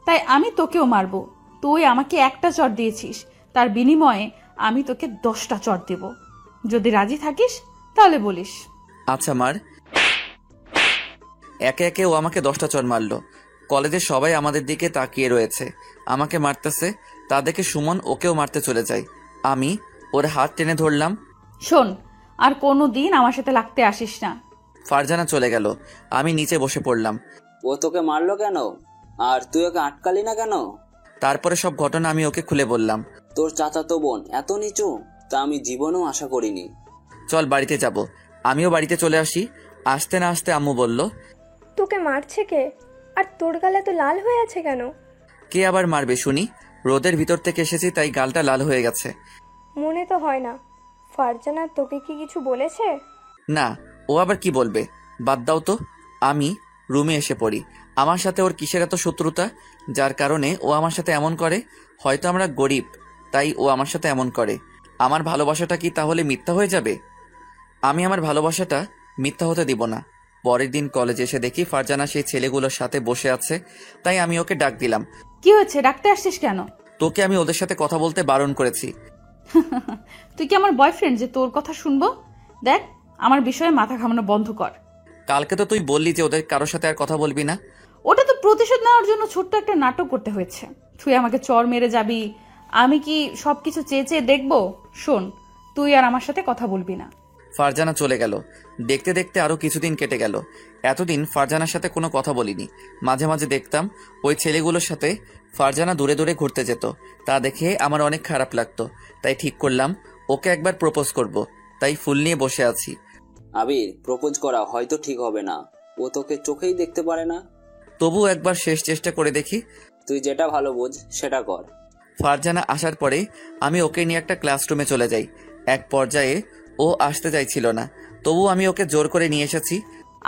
তাই আমি তোকেও মারবো। তুই আমাকে একটা চড় দিয়েছিস, তার বিনিময়ে আমি তোকে 10টা চড় দেব। যদি রাজি থাকিস তাহলে বলিস। আচ্ছা মার। একে একে ও আমাকে 10টা চড় মারলো। কলেজের সবাই আমাদের দিকে তাকিয়ে রয়েছে, আমাকে মারতেছে। তা দেখে সুমন ওকেও মারতে চলে যায়। আমি ওর হাত টেনে ধরলাম। শোন, আর কোনো দিন আমার সাথে লাগতে আসিস না। ফারজানা চলে গেল। আমি নিচে বসে পড়লাম। ও তোকে মারলো কেন? আর তুই ওকে আটকালি না কেন? তারপরে সব ঘটনা আমি ওকে খুলে বললাম। তোর চাচাতো বোন এত নিচু? তা আমি জীবনেও আশা করিনি। চল বাড়িতে যাব। আমিও বাড়িতে চলে আসি। আসতে না আসতে আম্মু বলল, তোকে মারছে কে? আর তোর গালে তো লাল হয়ে আছে কেন? কে আবার মারবে শুনি? রোদের ভিতর থেকে এসেছি তাই গালটা লাল হয়ে গেছে। মনে তো হয় না। ফারজানা তোকে কি কিছু বলেছে? না, ও আবার কি বলবে? বাদ দাও তো। আমি রুমে এসে পড়ি। আমার সাথে ওর কিসের এত শত্রুতা, যার কারণে ও আমার সাথে এমন করে? হয়তো আমরা গরিব, তাই ও আমার সাথে এমন করে। আমার ভালোবাসাটা কি তাহলে মিথ্যা হয়ে যাবে? আমি আমার ভালোবাসাটা মিথ্যা হতে দিব না। পরের দিন কলেজে এসে দেখি ফারজানা সেই ছেলেগুলোর সাথে বসে আছে, তাই আমি ওকে ডাক দিলাম। কি হয়েছে, ডাকতে আসছিস কেন? তোকে আমি ওদের সাথে কথা বলতে বারণ করেছি। তুই কি আমার বয়ফ্রেন্ড যে তোর কথা শুনবো? দেখ, আমার বিষয়ে মাথা ঘামানো বন্ধ কর। কালকে তো তুই বললি যে ওদের কারোর সাথে আর কথা বলবি না। ওটা তো প্রতিশোধ নেওয়ার জন্য ছোট্ট একটা নাটক করতে হয়েছে। তুই আমাকে চর মেরে যাবি, আমি কি সবকিছু চেয়ে চেয়ে দেখবো? শোন, তুই আর আমার সাথে কথা বলবি না। ফারজানা চলে গেল। দেখতে দেখতে আরো কিছুদিন কেটে গেল। এতদিন ফারজানার সাথে কোনো কথা বলিনি। মাঝে মাঝে দেখতাম ওই ছেলেগুলোর সাথে ফারজানা দূরে দূরে ঘুরতে যেত। তা দেখে আমার অনেক খারাপ লাগতো। তাই ঠিক করলাম ওকে একবার প্রপোজ করব। তাই ফুল নিয়ে বসে আছি। আবির, প্রপোজ করা হয়তো ঠিক হবে না, ও তোকে চোখেই দেখতে পারে না। তবু একবার শেষ চেষ্টা করে দেখি। তুই যেটা ভালো বোঝ সেটা কর। ফারজানা আসার পরে আমি ওকে নিয়ে একটা ক্লাসরুমে চলে যাই। এক পর্যায়ে ও আসতে চাইছিল না, তবু আমি ওকে জোর করে নিয়ে এসেছি।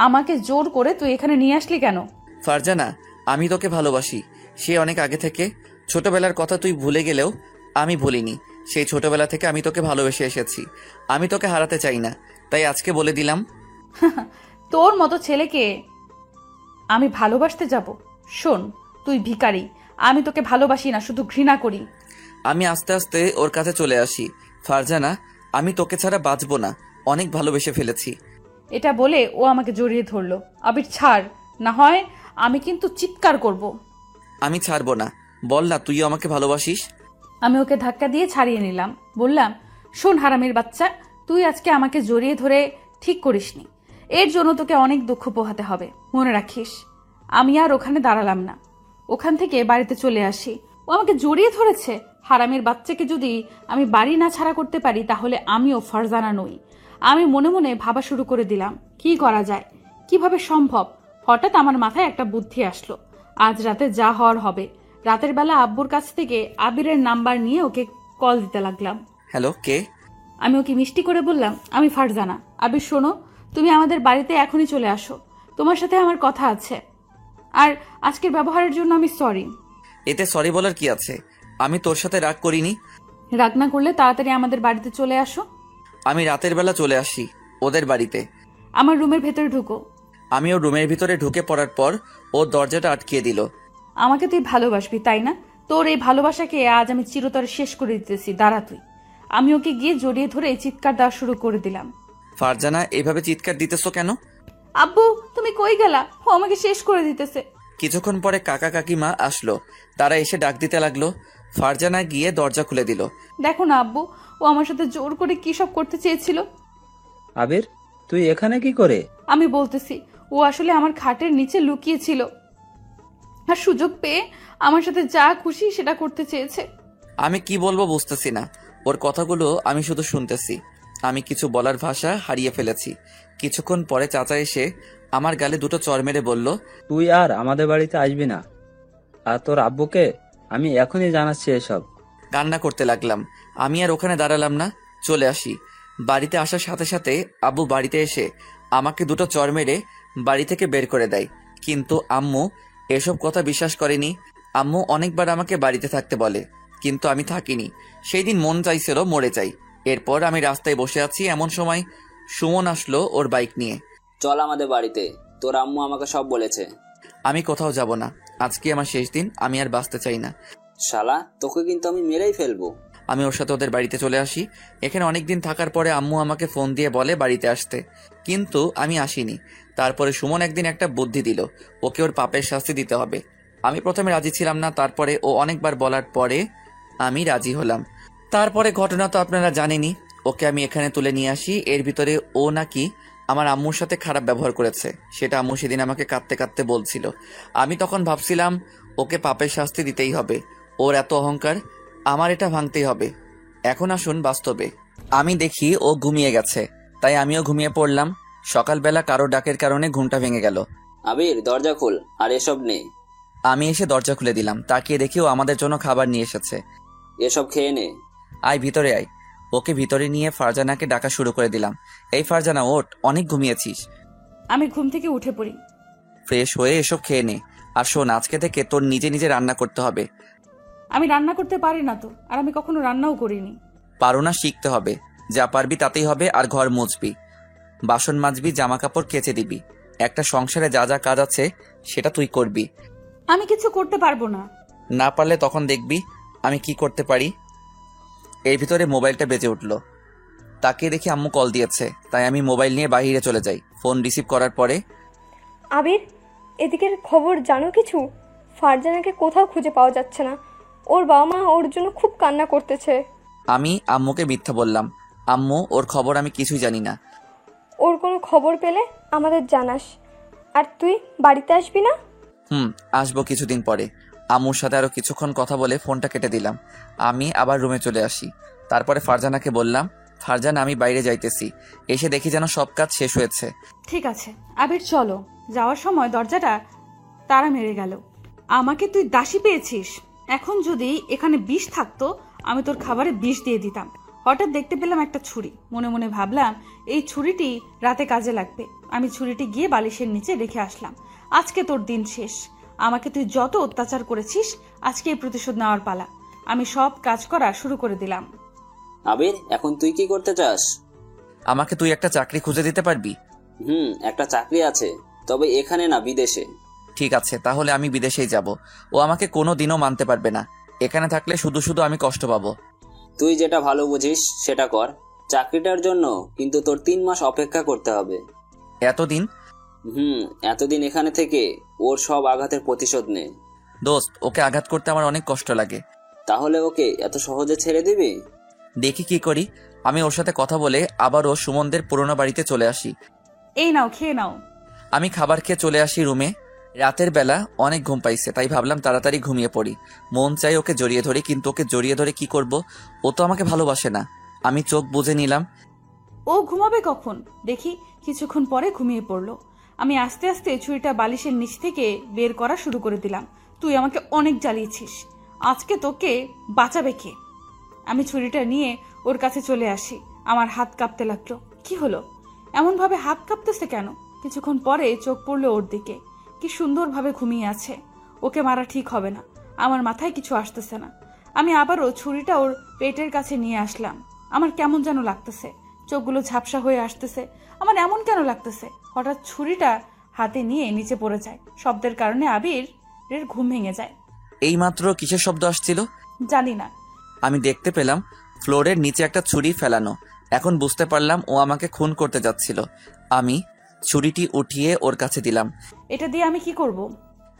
আমাকে জোর করে তুই এখানে নিয়ে আসলি কেন? ফারজানা, আমি তোকে ভালোবাসি, সে অনেক আগে থেকে। ছোটবেলার কথা তুই ভুলে গেলেও আমি ভুলিনি। সেই ছোটবেলা থেকে আমি তোকে ভালোবেসে এসেছি। আমি তোকে হারাতে চাই না, তাই আজকে বলে দিলাম। তোর মতো ছেলেকে আমি ভালোবাসতে যাব? শোন, তুই ভিখারি। আমি তোকে ভালোবাসি না, শুধু ঘৃণা করি। আমি আস্তে আস্তে ওর কাছে চলে আসি। ফারজানা, আমি তোকে ছাড়া বাঁচবো না, অনেক ভালোবেসে ফেলেছি। এটা বলে ও আমাকে জড়িয়ে ধরলো। আবির ছাড়, না হয় আমি কিন্তু চিৎকার করব। আমি ছাড়বো না, বল না তুইও আমাকে ভালোবাসিস। আমি ওকে ধাক্কা দিয়ে ছাড়িয়ে নিলাম। বললাম, শোন হারামির বাচ্চা, তুই আজকে আমাকে জড়িয়ে ধরে ঠিক করিসনি। এর জন্য তোকে অনেক দুঃখ পোহাতে হবে, মনে রাখিস। আমি আর ওখানে দাঁড়ালাম না, ওখান থেকে বাড়িতে চলে আসি। ও আমাকে জড়িয়ে ধরেছে। হারামির বাচ্চাকে যদি আমি বাড়ি না ছাড়া করতে পারি, তাহলে আমিও ফারজানা নই। আমি মনে মনে ভাবা শুরু করে দিলাম, কি করা যায়, কিভাবে সম্ভব। হঠাৎ আমার মাথায় একটা বুদ্ধি আসলো। আজ রাতে যা হওয়ার হবে। রাতের বেলা আব্বুর কাছ থেকে আবিরের নাম্বার নিয়ে ওকে কল দিতে লাগলাম। হ্যালো, কে? আমি ওকে মিষ্টি করে বললাম, আমি ফারজানা। আবির শোনো, তুমি আমাদের বাড়িতে এখনই চলে আসো, তোমার সাথে আমার কথা আছে। আর আজকের ব্যবহারের জন্য আমি সরি। এতে সরি বলার কি আছে? আমি তোর সাথে রাগ করিনি। রাগ না করলে তাড়াতাড়ি আমাদের বাড়িতে চলে আসো। আমি রাতের বেলা চলে আসি ওদের বাড়িতে। আমার রুমের ভেতরে ঢুকো। আমি ওর রুমের ভিতরে ঢুকে পড়ার পর ও দরজাটা আটকিয়ে দিল। আমাকে তুই ভালোবাসবি, তাই না? তোর এই ভালোবাসাকে আজ আমি চিরতরে শেষ করে দিতেছি, দাঁড়া তুই। আমি ওকে গিয়ে জড়িয়ে ধরে চিৎকার দেওয়া শুরু করে দিলাম। ফারজানা, এভাবে চিৎকার দিতেছো কেন? আব্বু, তুমি কই গেলা? ও আমাকে শেষ করে দিতেছে। কিছুক্ষণ পরে কাকা কাকিমা আসলো। তারা এসে ডাক দিতে লাগলো। ফারজানা গিয়ে দরজা খুলে দিল। দেখো না আব্বু, ও আমার সাথে জোর করে কি সব করতে চেয়েছিল। আবির, তুই এখানে কি করে? আমি বলতেছি, ও আসলে আমার খাটের নিচে লুকিয়ে ছিল, আর সুযোগ পেয়ে আমার সাথে যা খুশি সেটা করতে চেয়েছে। আমি কি বলবো বুঝতেছি না। ওর কথাগুলো আমি শুধু শুনতেছি। আমি কিছু বলার ভাষা হারিয়ে ফেলেছি। কিছুক্ষণ পরে চাচা এসে আমার গালে দুটো চড় মেরে বলল, তুই আর আমাদের বাড়িতে আসবি না। আর তোর আব্বুকে আমি এখনই জানাচ্ছি এসব। কান্না করতে লাগলাম। আমি আর ওখানে দাঁড়ালাম না, চলে আসি। বাড়িতে আসার সাথে সাথে আব্বু বাড়িতে এসে আমাকে দুটো চড় মেরে বাড়ি থেকে বের করে দেয়। কিন্তু আম্মু এসব কথা বিশ্বাস করেনি। আম্মু অনেকবার আমাকে বাড়িতে থাকতে বলে, কিন্তু আমি থাকিনি। সেই দিন মন চাইছিল মরে যাই। এরপর আমি রাস্তায় বসে আছি, এমন সময় সুমন আসলো ওর বাইক নিয়ে। চল আমাদের বাড়িতে, তোর আম্মু আমাকে সব বলেছে। আমি কোথাও যাব না, আজকে আমার শেষ দিন, আমি আর বাঁচতে চাই না। শালা, তোকে কিন্তু আমি মেরেই ফেলবো। আমি ওর সাথে ওদের বাড়িতে চলে আসি। এখানে অনেকদিন থাকার পরে আম্মু আমাকে ফোন দিয়ে বলে বাড়িতে আসতে, কিন্তু আমি আসিনি। তারপরে সুমন একদিন একটা বুদ্ধি দিল, ওকে ওর পাপের শাস্তি দিতে হবে। আমি প্রথমে রাজি ছিলাম না, তারপরে ও অনেকবার বলার পরে আমি রাজি হলাম। তারপরে ঘটনা তো আপনারা জানেনই। ওকে আমি এখানে তুলে নিয়ে আসি। এর ভিতরে ও নাকি আমার আম্মুর সাথে খারাপ ব্যবহার করেছে, সেটা আম্মু সেদিন আমাকে কাঁদতে কাঁদতে বলছিল। আমি তখন ভাবছিলাম ওকে পাপের শাস্তি দিতেই হবে। ওর এত অহংকার, আমার এটা ভাঙতেই হবে। এখন আসুন বাস্তবে। আমি দেখি ও ঘুমিয়ে গেছে, তাই আমিও ঘুমিয়ে পড়লাম। সকালবেলা কারো ডাকের কারণে ঘুমটা ভেঙে গেল। আবির, দরজা খোল, আর এসব নে। আমি এসে দরজা খুলে দিলাম, তাকিয়ে দেখি ও আমাদের জন্য খাবার নিয়ে এসেছে। এসব খেয়ে নে। আয় ভিতরে আয়। ওকে ভিতরে নিয়ে ফারজানাকে ডাকা শুরু করে দিলাম। এই ফারজানা, ওঠ, অনেক ঘুমিয়েছিস। আমি ঘুম থেকে উঠে পড়ি। ফ্রেশ হয়ে এসব খেয়ে নে। আর শোন, আজকে থেকে তোর নিজে নিজে রান্না করতে হবে। আমি রান্না করতে পারি না তো, আর আমি কখনো রান্নাও করিনি। পারো না, শিখতে হবে। যা পারবি তাতেই হবে। আর ঘর মুছবি, বাসন মাজবি, জামা কাপড় কেচে দিবি। একটা সংসারে যা যা কাজ আছে সেটা তুই করবি। আমি কিছু করতে পারবো না। না পারলে তখন দেখবি আমি কি করতে পারি। এর ভিতরে মোবাইলটা বেজে উঠলো। তাকে দেখি আম্মু কল দিয়েছে, তাই আমি মোবাইল নিয়ে বাইরে চলে যাই। ফোন রিসিভ করার পরে, আবির, এদিকের খবর জানো কিছু? ফারজানাকে কোথাও খুঁজে পাওয়া যাচ্ছে না। ওর বাবা মা ওর জন্য খুব কান্না করতেছে। আমি আম্মুকে মিথ্যা বললাম। আম্মু, ওর খবর আমি কিছুই জানি না। ওর কোনো খবর পেলে আমাদের জানাস। আর তুই বাড়িতে আসবি না? আসবো কিছুদিন পরে। আম্মুর সাথে আরো কিছুক্ষণ কথা বলে ফোনটা কেটে দিলাম। আমি আবার রুমে চলে আসি। তারপরে ফারজানাকে বললাম, ফারজানা, আমি বাইরে যাইতেছি, এসে দেখি যেন সব কাজ শেষ হয়েছে। ঠিক আছে আবির, চলো। যাওয়ার সময় দরজাটা তালা মেরে গেল। আমাকে তুই দাসী পেয়েছিস। এখন যদি এখানে বিষ থাকতো, আমি তোর খাবারে বিষ দিয়ে দিতাম। হঠাৎ দেখতে পেলাম একটা ছুরি। মনে মনে ভাবলাম এই ছুরিটি রাতে কাজে লাগবে। আমি ছুরিটি গিয়ে বালিশের নিচে রেখে আসলাম। আজকে তোর দিন শেষ। আমাকে তুই যত অত্যাচার করেছিস, আজকে এই প্রতিশোধ নেওয়ার পালা। আমি সব কাজ করা শুরু করে দিলাম। আবির, এখন তুই কি করতে চাস? আমাকে তুই একটা চাকরি খুঁজে দিতে পারবি? একটা চাকরি আছে, তবে এখানে না, বিদেশে। ঠিক আছে, তাহলে আমি বিদেশেই যাব। ও আমাকে কোনো দিনও মানতে পারবে না। এখানে থাকলে শুধু শুধু আমি কষ্ট পাবো। তুই যেটা ভালো বুঝিস সেটা কর। চাকরিটার জন্য কিন্তু তোর 3 মাস অপেক্ষা করতে হবে। এতদিন? এতদিন এখানে থেকে ওর সব আঘাতের প্রতিশোধ নে। দোস্ত, ওকে আঘাত করতে আমার অনেক কষ্ট লাগে। তাহলে ওকে এত সহজে ছেড়ে দিবি? দেখি কি করি। আমি ওর সাথে কথা বলে আবারও সুমনদের পুরোনো বাড়িতে চলে আসি। এই নাও, খেয়ে নাও। আমি খাবার খেয়ে চলে আসি রুমে। রাতের বেলা অনেক ঘুম পাইছে, তাই ভাবলাম তাড়াতাড়ি ঘুমিয়ে পড়ি। মন চাই ওকে জড়িয়ে ধরি, কিন্তু ওকে জড়িয়ে ধরে কি করব? ও তো আমাকে ভালোবাসে না। আমি চোখ বুজে নিলাম। ও ঘুমাবে কখন? দেখি কিছুক্ষণ পরে ঘুমিয়ে পড়লো। আমি আস্তে আস্তে ছুরিটা বালিশের নিচ থেকে বের করা শুরু করে দিলাম। তুই আমাকে অনেক জ্বালিয়েছিস, আজকে তোকে বাঁচাবে কে? আমি ছুরিটা নিয়ে ওর কাছে চলে আসি। আমার হাত কাঁপতে লাগলো। কি হলো? এমন ভাবে হাত কাঁপতেছে কেন? কিছুক্ষণ পরে চোখ পড়লো ওর দিকে। কি সুন্দরভাবে ঘুমিয়ে আছে। ওকে মারা ঠিক হবে না। আমার মাথায় কিছু আসতেছে না। আমি আবারও ছুরিটা ওর পেটের কাছে নিয়ে আসলাম। আমার কেমন যেন লাগতেছে, চোখগুলো ঝাপসা হয়ে আসতেছে। আমার এমন কেন লাগতেছে? হঠাৎ ছুরিটা হাতে নিয়ে নিচে পড়ে যায়। শব্দের কারণে আবিরের ঘুম ভেঙে যায়। এই মাত্র কিসের শব্দ আসছিল জানি না। আমি দেখতে পেলাম ফ্লোরের নিচে একটা ছুরি ফেলানো। এখন বুঝতে পারলাম ও আমাকে খুন করতে যাচ্ছিল। আমি ছুরিটি উঠিয়ে ওর কাছে দিলাম। এটা দিয়ে আমি কি করব?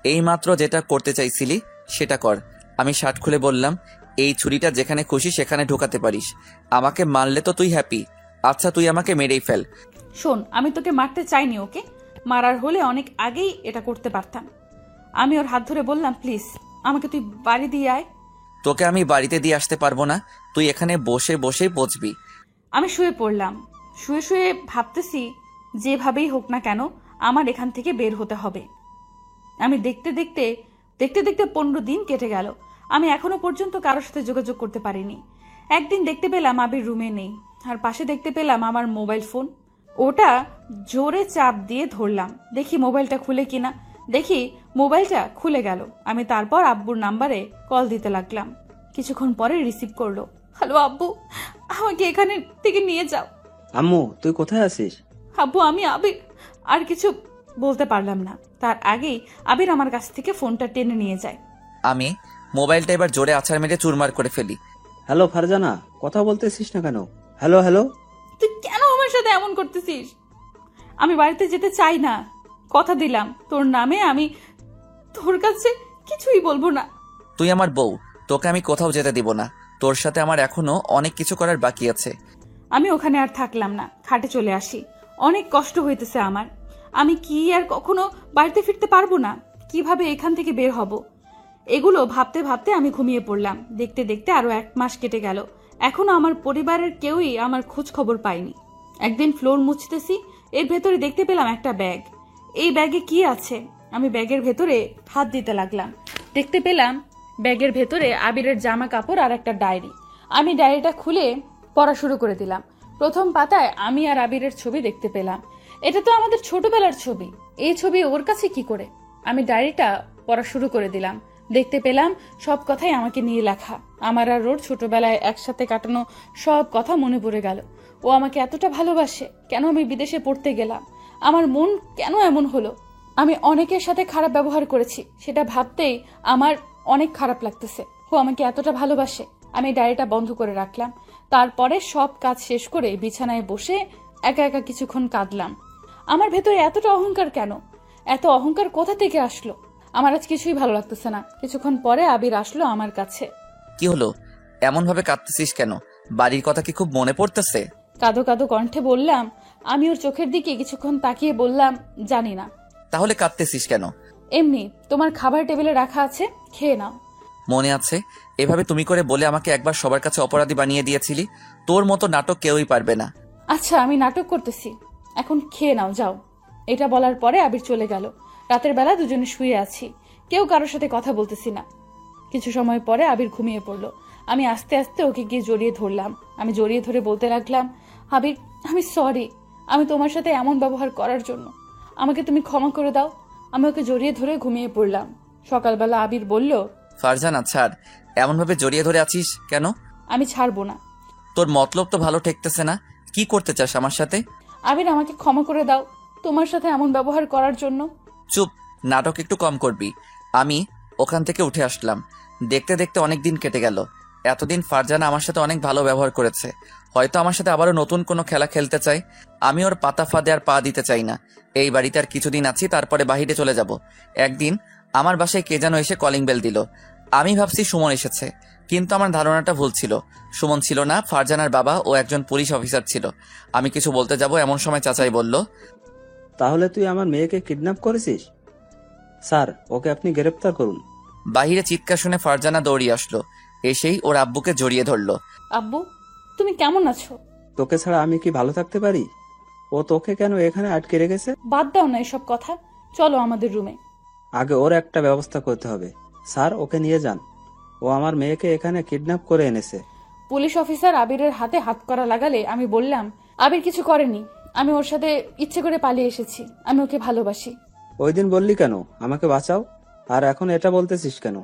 এই মাত্র যেটা করতে চাইছিলি সেটা কর। আমি শার্ট খুলে বললাম, এই ছুরিটা যেখানে খুশি সেখানে ঢোকাতে পারিস। আমাকে মারলে তো তুই হ্যাপি। আচ্ছা, তুই আমাকে মেরেই ফেল। শোন, আমি তোকে মারতে চাইনি। ওকে মারার হলে অনেক আগেই এটা করতে পারতাম। আমি ওর হাত ধরে বললাম, প্লিজ আমাকে তুই বাড়ি দিয়ে আয়। তোকে আমি বাড়িতে দিয়ে আসতে পারবো না। তুই এখানে বসে বসেই পচবি। আমি শুয়ে পড়লাম। শুয়ে শুয়ে ভাবতেছি, যেভাবেই হোক না কেন আমার এখান থেকে বের হতে হবে। আমি দেখতে দেখতে 15 দিন কেটে গেল। আমি এখনো পর্যন্ত কারোর সাথে যোগাযোগ করতে পারিনি। একদিন দেখতে পেলাম আবির রুমে নেই, আর পাশে দেখতে পেলাম আমার মোবাইল ফোন। ওটা জোরে চাপ দিয়ে ধরলাম, দেখি মোবাইলটা খুলে কিনা। দেখি মোবাইলটা খুলে গেল। আমি তারপর আব্বুর নাম্বারে কল দিতে লাগলাম। কিছুক্ষণ পরে রিসিভ করলো। হ্যালো আব্বু, আমাকে এখানে থেকে নিয়ে যাও। আম্মু, তুই কোথায় আছিস? আব্বু, আমি আবির। আর কিছু বলতে পারলাম না। তার আগেই আবির আমার কাছ থেকে ফোনটা টেনে নিয়ে যায়। আমি মোবাইলটা এবার জোরে আছাড় মেরে চুরমার করে ফেলি। হ্যালো ফারজানা, কথা বলতেছিস না কেন? Hello hello. তুই কেন আমার সাথে এমন করতেছিস? আমি বাড়িতে যেতে চাই না। কথা দিলাম তোর নামে আমি তোর কাছে কিছুই বলবো না। তুই আমার বউ, তোকে আমি কোথাও যেতে দিব না। তোর সাথে আমার এখনো অনেক কিছু করার বাকি আছে। আমি ওখানে আর থাকলাম না, খাটে চলে আসি। অনেক কষ্ট হইতেছে আমার। আমি কি আর কখনো বাড়িতে ফিরতে পারবো না? কিভাবে এখান থেকে বের হব? এগুলো ভাবতে ভাবতে আমি ঘুমিয়ে পড়লাম। দেখতে দেখতে আরো 1 মাস কেটে গেল। এখনো আমার পরিবারের কেউই আমার খোঁজ খবর পায়নি। একদিন ফ্লোর মুছতেছি, এর ভেতরে দেখতে পেলাম একটা ব্যাগ। এই ব্যাগে কি আছে? আমি ব্যাগের ভেতরে হাত দিতে লাগলাম। দেখতে পেলাম ব্যাগের ভেতরে আবিরের জামা কাপড় আর একটা ডায়েরি। আমি ডায়েরিটা খুলে পড়া শুরু করে দিলাম। প্রথম পাতায় আমি আর আবিরের ছবি দেখতে পেলাম। এটা তো আমাদের ছোটবেলার ছবি। এই ছবি ওর কাছে কি করে? আমি ডায়েরিটা পড়া শুরু করে দিলাম। দেখতে পেলাম সব কথাই আমাকে নিয়ে লেখা। আমার আর ওর ছোটবেলায় একসাথে কাটানো সব কথা মনে পড়ে গেল। ও আমাকে এতটা ভালোবাসে কেন? আমি বিদেশে পড়তে গেলাম, আমার মন কেন এমন হলো? আমি অনেকের সাথে খারাপ ব্যবহার করেছি, সেটা ভাবতেই আমার অনেক খারাপ লাগতেছে। ও আমাকে এতটা ভালোবাসে। আমি ডায়েরিটা বন্ধ করে রাখলাম। তারপরে সব কাজ শেষ করে বিছানায় বসে একা একা কিছুক্ষণ কাঁদলাম। আমার ভেতরে এতটা অহংকার কেন? এত অহংকার কোথা থেকে আসলো? আমার আজ কিছুই ভালো লাগতেছে না। কিছুক্ষণ পরে আবির আসলো আমার কাছে। কি হলো? এমন ভাবে কাঁদতেছিস কেন? বাড়ির কথা কি খুব মনে পড়তেছে? কাঁদো কাঁদো কণ্ঠে বললাম। আমি ওর চোখের দিকে কিছুক্ষণ তাকিয়ে বললাম, জানি না। তাহলে কাঁদতেছিস কেন? এমনি, তোমার খাবার টেবিলে রাখা আছে, খেয়ে নাও। মনে আছে এভাবে তুমি করে বলে আমাকে একবার সবার কাছে অপরাধী বানিয়ে দিয়েছিলি? তোর মতো নাটক কেউই পারবে না। আচ্ছা, আমি নাটক করতেছি, এখন খেয়ে নাও, যাও। এটা বলার পরে আবির চলে গেল। রাতের বেলা দুজনে শুয়ে আছি, কেউ কারোর সাথে কথা বলতেছি না। কিছু সময় পরে আবির ঘুমিয়ে পড়লো। আমি আস্তে আস্তে ওকে গিয়ে জড়িয়ে ধরলাম। আমি জড়িয়ে ধরে বলতে লাগলাম, আবির, আমি সরি, আমি তোমার সাথে এমন ব্যবহার করার জন্য। আমাকে তুমি ক্ষমা করে দাও। আমি ওকে জড়িয়ে ধরে ঘুমিয়ে পড়লাম। সকালবেলা আবির বলল, ফারজানা ছাড়, এমন ভাবে জড়িয়ে ধরে আছিস কেন? আমি ছাড়বো না। তোর মতলব তো ভালো ঠেকতেছে না। কি করতে চাস আমার সাথে? আবির, আমাকে ক্ষমা করে দাও তোমার সাথে এমন ব্যবহার করার জন্য। চুপ, নাটক একটু কম করবি। আমি ওখান থেকে উঠে আসলাম। দেখতে দেখতে অনেক দিন কেটে গেল। এতদিন ফারজানা আমার সাথে অনেক ভালো ব্যবহার করেছে। হয়তো আমার সাথে আবারও নতুন কোনো খেলা খেলতে চাই। আমি ওর পাতা ফাঁদে আর পা দিতে চাই না। এই বাড়িতে আর কিছুদিন আছি, তারপরে বাহিরে চলে যাব। একদিন আমার বাসায় কে যেন এসে কলিং বেল দিল। আমি ভাবছি সুমন এসেছে, কিন্তু আমার ধারণাটা ভুল ছিল। সুমন ছিল না, ফারজানার বাবা ও একজন পুলিশ অফিসার ছিল। আমি কিছু বলতে যাব এমন সময় চাচাই বলল, তাহলে তুই আমার মেয়েকে কিডন্যাপ করেছিস? স্যার, ওকে আপনি গ্রেপ্তার করুন। বাহিরে চিৎকার শুনে ফারজানা দৌড়িয়ে আসলো। এসেই ওর আব্বুকে জড়িয়ে ধরলো। আব্বু, তুমি কেমন আছো? তোকে ছাড়া আমি কি ভালো থাকতে পারি? ও তোকে কেন এখানে আটকে রেখেছে? বাদ দাও না এসব কথা, চলো আমাদের রুমে। আগে ওর একটা ব্যবস্থা করতে হবে। স্যার, ওকে নিয়ে যান। ও আমার মেয়েকে এখানে কিডন্যাপ করে এনেছে। পুলিশ অফিসার আবিরের হাতে হাত করা লাগালে আমি বললাম, আবির কিছু করেনি, আমি ওর সাথে ইচ্ছে করে পালিয়ে এসেছি, আমি ওকে ভালোবাসি। ওই দিন বললি কেন আমাকে বাঁচাও, আর এখন এটা বলতেছিস কেন?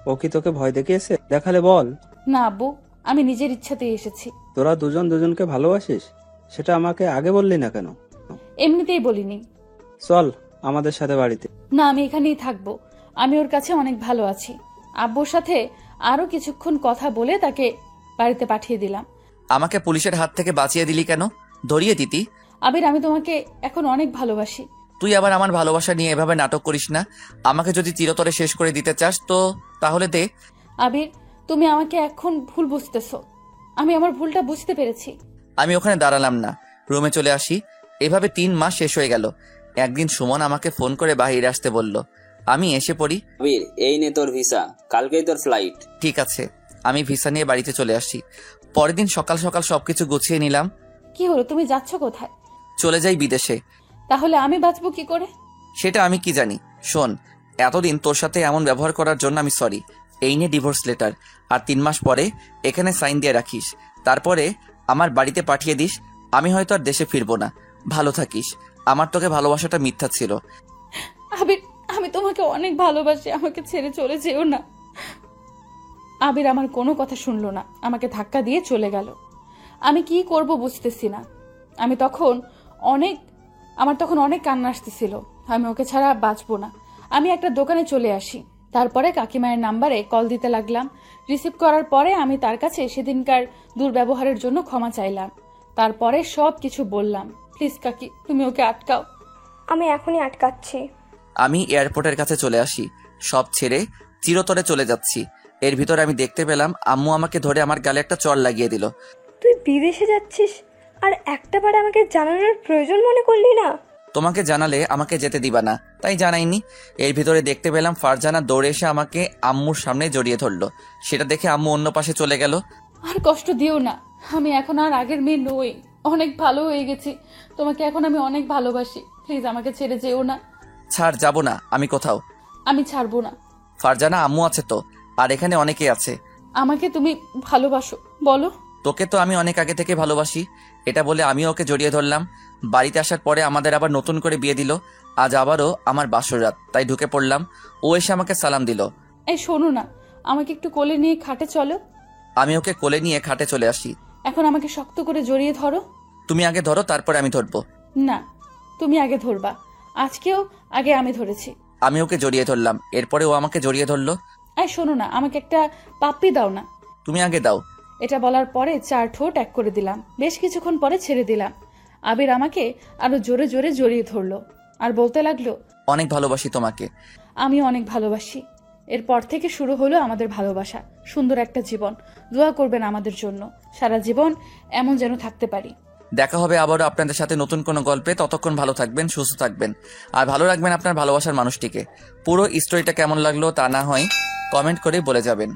ও কি তোকে ভয় দেখিয়েছে? দেখালে বল। না আব্বু, আমি নিজের ইচ্ছাতেই এসেছি। তোরা দুজন দুজনকে ভালোবাসিস, সেটা আমাকে আগে বললি না কেন? এমনিতেই বলিনি। চল আমাদের সাথে বাড়িতে। না, আমি এখানেই থাকবো, আমি ওর কাছে অনেক ভালো আছি। আব্বুর সাথে আরো কিছুক্ষণ কথা বলে তাকে বাড়িতে পাঠিয়ে দিলাম। আমাকে পুলিশের হাত থেকে বাঁচিয়ে দিলি কেন? ধরিয়ে দিতি। আবির, আমি তোমাকে এখন অনেক ভালোবাসি। তুই আবার আমার ভালোবাসা নিয়ে এভাবে নাটক করিস না। আমাকে যদি চিরতরে শেষ করে দিতে চাস তো তাহলে দে। আবির, তুমি আমাকে এখন ভুল বুঝতেছো। আমি আমার ভুলটা বুঝতে পেরেছি। আমি ওখানে দাঁড়ালাম না, রুমে চলে আসি। এভাবে 3 মাস শেষ হয়ে গেল। একদিন সুমন আমাকে ফোন করে বাহিরে আসতে বলল। আমি এসে পড়ি। আবির, এই নে তোর ভিসা, কালকেই তোর ফ্লাইট। ঠিক আছে। আমি ভিসা নিয়ে বাড়িতে চলে আসি। পরের দিন সকাল সকাল সবকিছু গুছিয়ে নিলাম। কি হলো, তুমি যাচ্ছ কোথায়? চলে যাই বিদেশে। তাহলে আমি বাঁচবো কি করে? সেটা আমি কি জানি। শোন, এতদিন তোর সাথে এমন ব্যবহার করার জন্য আমি সরি। এই নিয়ে ডিভোর্স লেটার, আর 3 মাস পরে এখানে সাইন দিয়ে রাখিস। তারপরে আমার বাড়িতে পাঠিয়ে দিস। আমি হয়তো আর দেশে ফিরবো না। ভালো থাকিস। আমার তোকে ভালোবাসাটা মিথ্যা ছিল। আবির, আমি তোমাকে অনেক ভালোবাসি, আমাকে ছেড়ে চলে যেও না। আবির আমার কোনো কথা শুনলো না, আমাকে ধাক্কা দিয়ে চলে গেল। আমি কি করব বুঝতেছি না। আমার তখন অনেক কান্না আসতেছিল। আমি ওকে ছাড়া বাঁচবো না। আমি একটা দোকানে চলে আসি। তারপরে কাকিমায়ের নাম্বারে কল দিতে লাগলাম। রিসিভ করার পরে আমি তার কাছে সেদিনকার দুর্ব্যবহারের জন্য ক্ষমা চাইলাম। তারপরে সব কিছু বললাম। প্লিজ কাকি, তুমি ওকে আটকাও। আমি এখনই আটকাচ্ছি। আমি এয়ারপোর্টের কাছে চলে আসি। সব ছেড়ে চিরতরে চলে যাচ্ছি। এর ভিতরে আমি দেখতে পেলাম আম্মু আমাকে ধরে আমার গালে একটা চড় লাগিয়ে দিল। তুই বিদেশে যাচ্ছিস আর একটাবার আমাকে জানানোর প্রয়োজন মনে করলি না? তোমাকে জানালে আমাকে যেতে দিবা না, তাই জানাইনি। এর ভিতরে দেখতে পেলাম ফারজানা দৌড়ে এসে আমাকে আম্মুর সামনে জড়িয়ে ধরলো। সেটা দেখে আম্মু অন্য পাশে চলে গেল। আর কষ্ট দিও না, আমি এখন আর আগের মেয়ে নই, অনেক ভালো হয়ে গেছি। তোমাকে এখন আমি অনেক ভালোবাসি, প্লিজ আমাকে ছেড়ে যেও না। ছাড়, যাব না আমি কোথাও। আমি ছাড়বো না। ফারজানা, আম্মু আছে তো, আর এখানে অনেকেই আছে। আমাকে তুমি ভালোবাসো বলো। তোকে তো আমি অনেক আগে থেকে ভালোবাসি, এটা বলে আমিও ওকে জড়িয়ে ধরলাম। বাড়িতে আসার পরে আমাদের আবার নতুন করে বিয়ে দিল। আজ আবারও আমার বাসর রাত, তাই ঢুকে পড়লাম। ও এসে আমাকে সালাম দিল। এই শোনো না, আমাকে একটু কোলে নিয়ে খাটে চলো। আমি ওকে কোলে নিয়ে খাটে চলে আসি। এখন আমাকে শক্ত করে জড়িয়ে ধরো। তুমি আগে ধরো, তারপরে আমি ধরবো। না, তুমি আগে ধরবা। আজকেও আগে আমি ধরেছি। আমি ওকে জড়িয়ে ধরলাম, এরপরে ও আমাকে জড়িয়ে ধরলো। এই শোনো না, আমাকে একটা পাপ্পি দাও না। তুমি আগে দাও। এটা বলার পরে 4 ঠোঁট এক করে দিলাম। বেশ কিছুক্ষণ পরে ছেড়ে দিলাম। আবির আমাকে আরো জোরে জোরে জড়িয়ে ধরলো আর বলতে লাগলো, অনেক ভালোবাসি তোমাকে। আমি অনেক ভালোবাসি। এরপর থেকে শুরু হলো আমাদের ভালোবাসা, সুন্দর একটা জীবন। দোয়া করবেন আমাদের জন্য, সারা জীবন এমন যেন থাকতে পারি। দেখা হবে আবারও আপনাদের সাথে নতুন কোনো গল্পে। ততক্ষণ ভালো থাকবেন, সুস্থ থাকবেন, আর ভালো রাখবেন আপনার ভালোবাসার মানুষটিকে। পুরো স্টোরিটা কেমন লাগলো তা না হয় কমেন্ট করে বলে যাবেন।